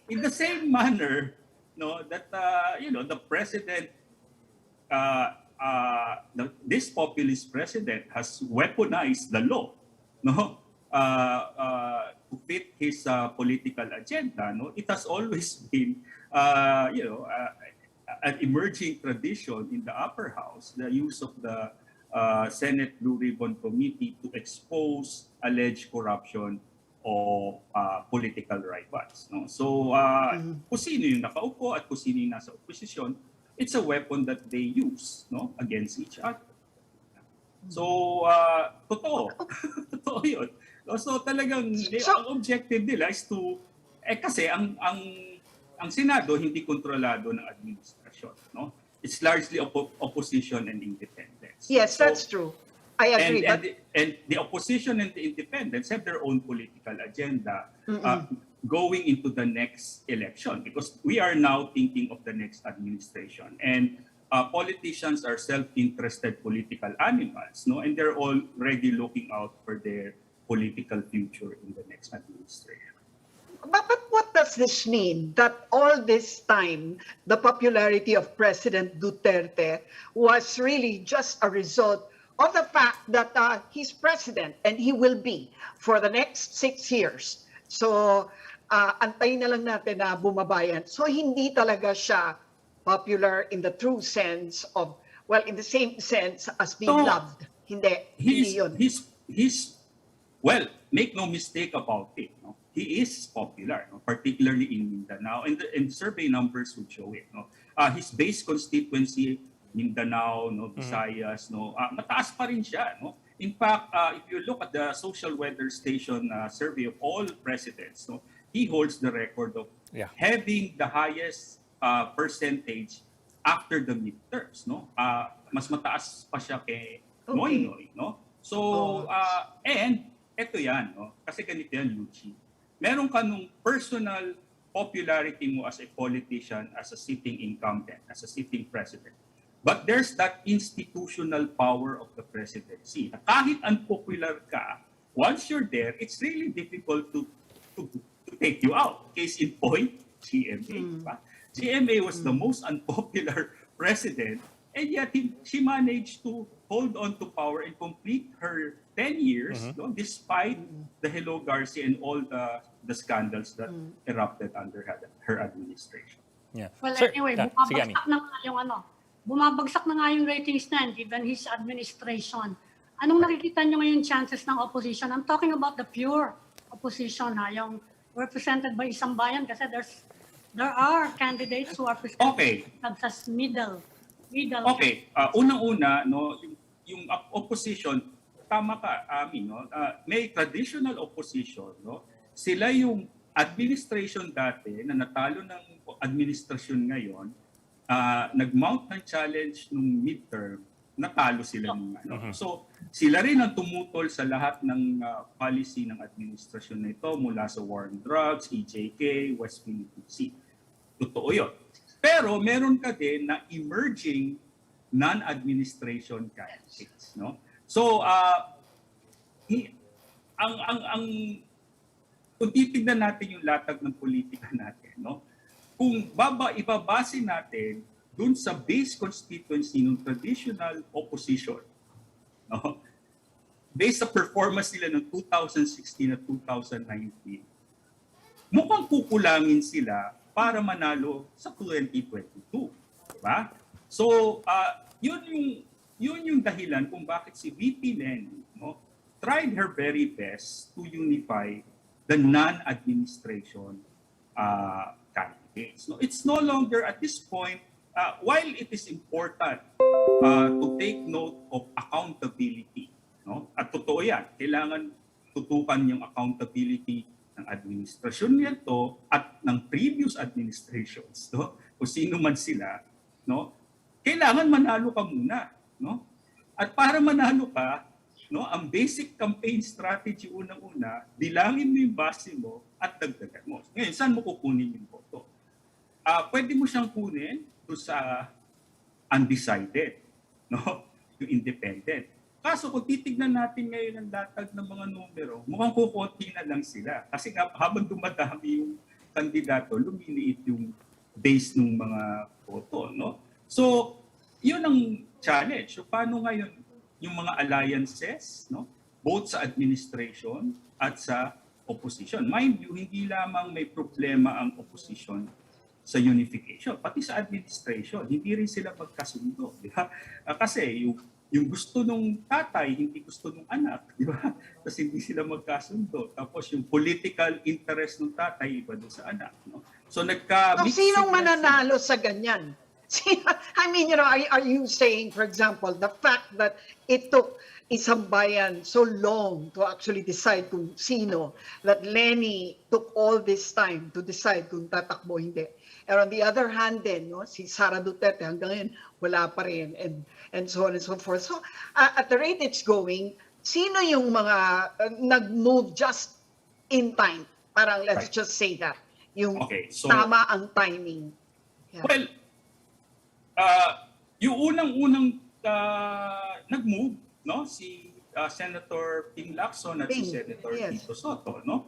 In the same manner, no, that the president, this populist president has weaponized the law, no, to fit his political agenda. No, it has always been, an emerging tradition in the upper house, the use of the Senate Blue Ribbon Committee to expose alleged corruption of political rivals. No? So, kung sino yung nakaupo at kung sino yung nasa oposisyon, it's a weapon that they use, no, against each other. So, totoo. Totoo yun. So, talagang ang objective nila is to, kasi ang Senado hindi kontrolado ng administrasyon. No? It's largely opposition and independence. yes, that's true. I agree. And the opposition and the independents have their own political agenda going into the next election, because we are now thinking of the next administration. And politicians are self-interested political animals, no? And they're already looking out for their political future in the next administration. But what does this mean? That all this time, the popularity of President Duterte was really just a result of the fact that he's president and he will be for the next 6 years. So, antayin na lang natin na bumabayan. So, hindi talaga siya popular in the true sense of, well, in the same sense as being loved. Hindi yun. Well, make no mistake about it. No? He is popular, no? Particularly in Mindanao, and survey numbers would show it. No? His base constituency, Mindanao, no, Visayas, no, mataas pa rin siya. No? In fact, if you look at the social weather station survey of all presidents, no, he holds the record of having the highest percentage after the midterms. No? Mas mataas pa siya kay Noynoy. No? So, and eto yan, no? Kasi ganito yan, Lucy. Meron ka nung personal popularity mo as a politician, as a sitting incumbent, as a sitting president. But there's that institutional power of the presidency. Kahit unpopular ka, once you're there, it's really difficult to take you out. Case in point, GMA. GMA was the most unpopular president, and yet she managed to hold on to power and complete her 10 years, no, despite the Hello Garcia and all the scandals that erupted under her administration. Yeah. Well, Sir, anyway, sige, Ami. bumabagsak na nga yung ratings na given his administration. Anong nakikita nyo ngayon chances ng opposition? I'm talking about the pure opposition, yung represented by isang bayan, kasi there are candidates who are presented as middle. Okay, unang-una, no, yung opposition, tama ka, Ami, no? May traditional opposition, no? Sila yung administration dati na natalo ng administrasyon ngayon, nag-mount ng challenge nung midterm, natalo sila ng ano. So, sila rin ang tumutol sa lahat ng policy ng administrasyon na ito mula sa war on drugs, EJK, West Philippine Sea. Totoo yun. Pero meron ka din na emerging non-administration candidates, no? So, kung titignan natin yung latag ng politika natin, no? Kung ibabase natin dun sa base constituency ng traditional opposition, no? Based sa performance nila ng 2016 at 2019, mukhang kukulangin sila para manalo sa 2022, diba? So, yun yung dahilan kung bakit si VP Leni, no, tried her very best to unify the non-administration candidates. No, it's no longer at this point, while it is important to take note of accountability, no? At totoo yan, kailangan tutukan yung accountability ng administrasyon nito at ng previous administrations, no? Kung sino man sila, no? Kailangan manalo ka muna, no? At para manalo ka, no, ang basic campaign strategy unang-una, bilangin mo yung base mo at dagdagan mo. Ngayon, saan mo kukunin yung boto? Pwede mo siyang kunin doon sa undecided, no? Yung independent. Kaso kung titignan natin ngayon ang latag ng mga numero, mukhang kukunti na lang sila. Kasi nga, habang dumadami yung kandidato, lumiliit yung base ng mga boto, no? So, yun ang challenge. So, paano ngayon yung mga alliances, no, both sa administration at sa opposition? Mind you, hindi lamang may problema ang opposition sa unification, pati sa administration, hindi rin sila magkasundo, di ba? Kasi yung gusto nung tatay, hindi gusto nung anak, di ba? Tapos hindi sila magkasundo. Tapos yung political interest ng tatay, iba doon sa anak, no? So So, sinong mananalo sa ganyan? I mean, you know, are you saying, for example, the fact that it took isang bayan so long to actually decide kung sino, that Leni took all this time to decide kung tatakbo o hindi. And on the other hand din, no, si Sara Duterte hanggang ngayon wala pa rin, and so on and so forth. So at the rate it's going, sino yung mga nag-move just in time? Parang let's just say that. Yung tama ang timing. Yeah. Well, yung unang-unang nag-move, no, si Senator Ping Lacson at si Senator Tito Soto, no?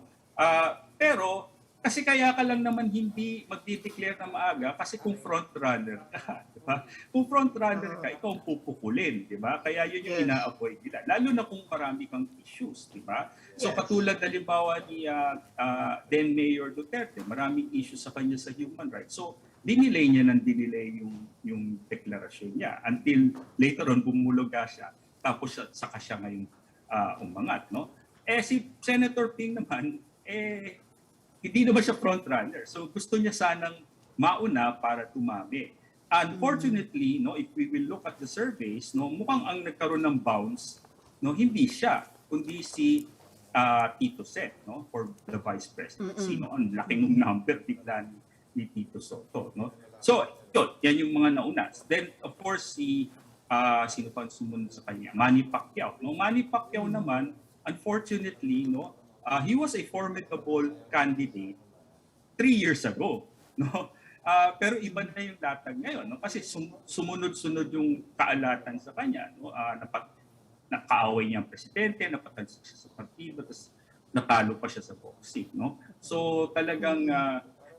Pero kasi kaya ka lang naman hindi magdi-declare na maaga kasi kung front runner ka, di ba? Kung front runner ka, ikaw ang pupukulin, di ba? Kaya yun yung ina-avoid nila. Lalo na kung marami kang issues, di ba? So katulad halimbawa ni then Mayor Duterte, maraming issues sa kanya sa human rights. So dinilay niya yung deklarasyon niya until later on bumuluga siya. Tapos saka siya ngayong umangat, no? Si Senator Ping naman, hindi naman siya front runner. So gusto niya sanang mauna para tumami. Unfortunately, no, if we will look at the surveys, no, mukhang ang nagkaroon ng bounce, no, hindi siya, kundi si Tito Sen, no, for the vice presidency. No, ang laking number bigla ni Tito Soto, no. So, yan yung mga nauna. Then of course sino pa sumunod sa kanya? Manny Pacquiao. No, Manny Pacquiao naman, unfortunately, no, he was a formidable candidate 3 years ago, no? Pero iba na yung latag ngayon, no? Kasi sumunod-sunod yung kaalatan sa kanya, no? Nakaaway niya ang presidente, napatansik siya sa partido, tapos natalo pa siya sa boxing, no? So talagang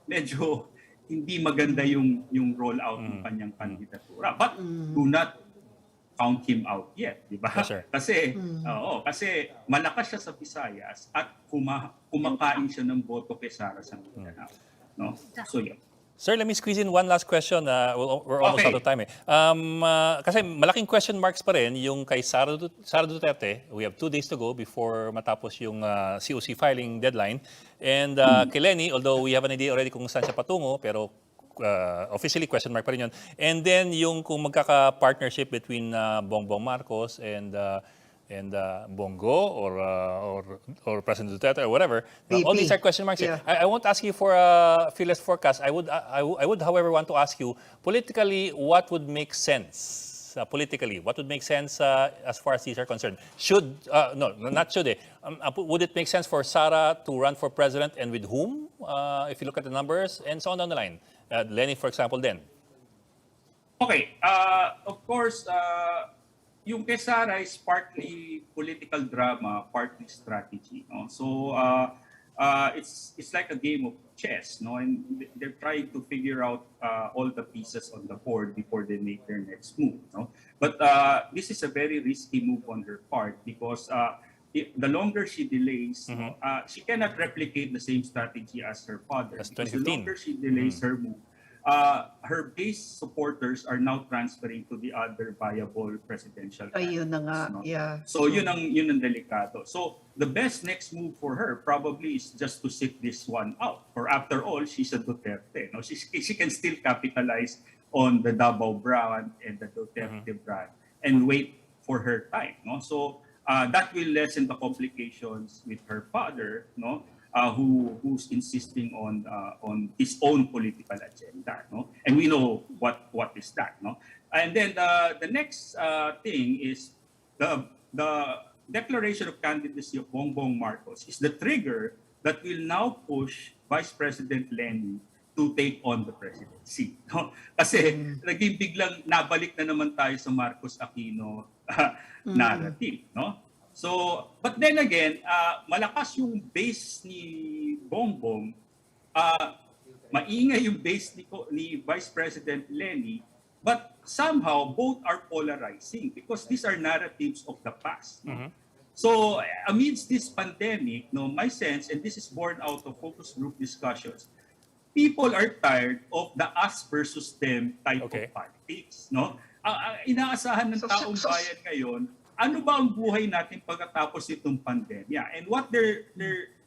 medyo hindi maganda yung roll out ng kanyang kandidatura. But do not count him out yet, di ba? Yes, kasi kasi malakas siya sa Visayas at kumakain siya ng boto kay Sara sa Mindanao, no? So yeah. Sir, let me squeeze in one last question. We're almost out of time. Kasi malaking question marks pa rin yung kay Sara Duterte. We have 2 days to go before matapos yung COC filing deadline. And kay Leni, although we have an idea already kung saan siya patungo, pero officially question mark pa rin yun. And then yung kung magkaka-partnership between Bongbong Marcos and and Bongo or President Duterte or whatever. All VP. these are question marks. Yeah. I won't ask you for a fearless forecast. I would, however, want to ask you politically what would make sense. Politically, what would make sense as far as these are concerned? Should no, not should they? Would it make sense for Sara to run for president, and with whom? If you look at the numbers and so on down the line, Lenny, for example, then. Okay, of course, yung kay Sara is partly political drama, partly strategy. No? So it's like a game of chess, no? And they're trying to figure out all the pieces on the board before they make their next move. No? But this is a very risky move on her part because the longer she delays, she cannot replicate the same strategy as her father. That's Because the 2015. longer she delays her move, her base supporters are now transferring to the other viable presidential Ayun na nga, candidates, no? yeah. So yun ang delikado. So the best next move for her probably is just to sit this one out. For after all, she's a Duterte. No, she can still capitalize on the Davao brand and the Duterte brand and wait for her time. No, so that will lessen the complications with her father. No. Who's insisting on his own political agenda, no? And we know what is that, no? And then the next thing is the declaration of candidacy of Bongbong Marcos is the trigger that will now push Vice President Lenny to take on the presidency, no? Kasi naging biglang nabalik na naman tayo sa Marcos Aquino narrative, no? So, but then again, malakas yung base ni Bongbong, maingay yung base ni Vice President Lenny, but somehow both are polarizing because these are narratives of the past. No? So, amidst this pandemic, no, my sense, and this is born out of focus group discussions, people are tired of the us versus them type of politics. No? Inaasahan ng taong bayan ngayon, ano ba ang buhay natin pagkatapos itong pandemya? And what they're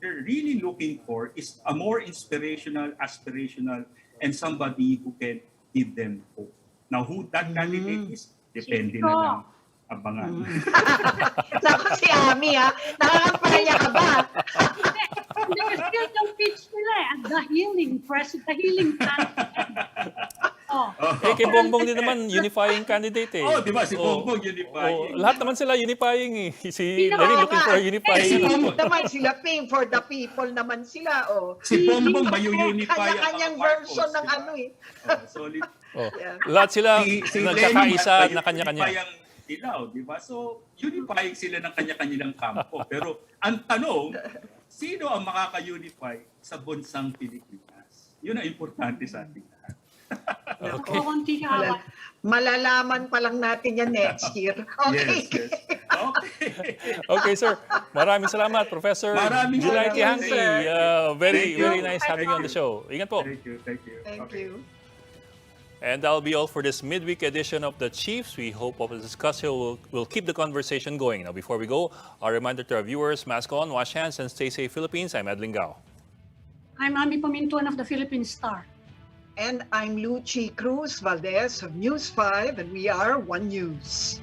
really looking for is a more inspirational, aspirational, and somebody who can give them hope. Now, who that candidate is, depende na lang abangan. Naku si Ami nakakapaya ka ba? Hindi kasi yung pitch nila the healing candidate. Kay Bongbong din naman, unifying candidate eh. Di ba? Si Bongbong unifying. Lahat naman sila unifying eh. Si Lenny looking for unifying. Si Bongbong naman sila, paying for the people naman sila. Si Bongbong mayu-unify ang kanya-kanyang version ng ano eh. Solid. Lahat sila nagkakaisa na kanya-kanya. Unifying ilaw, di ba? So, unifying sila ng kanya-kanyang kampo. Pero ang tanong, sino ang makaka-unify sa bansang Pilipinas? Yun ang importante sa ating lahat. Okay. Malalaman pa lang natin yan next year. Okay. Yes. Okay. Okay, sir. Maraming salamat, Professor July Tihanki. Very nice having you on the show. Ingat po. Thank you. Thank you. And that'll be all for this midweek edition of The Chiefs. We hope the discussion will keep the conversation going. Now, before we go, a reminder to our viewers, mask on, wash hands, and stay safe, Philippines. I'm Edlin Gao. I'm Ami Pamintuan of the Philippine Star. And I'm Lucy Cruz Valdez of News 5, and we are One News.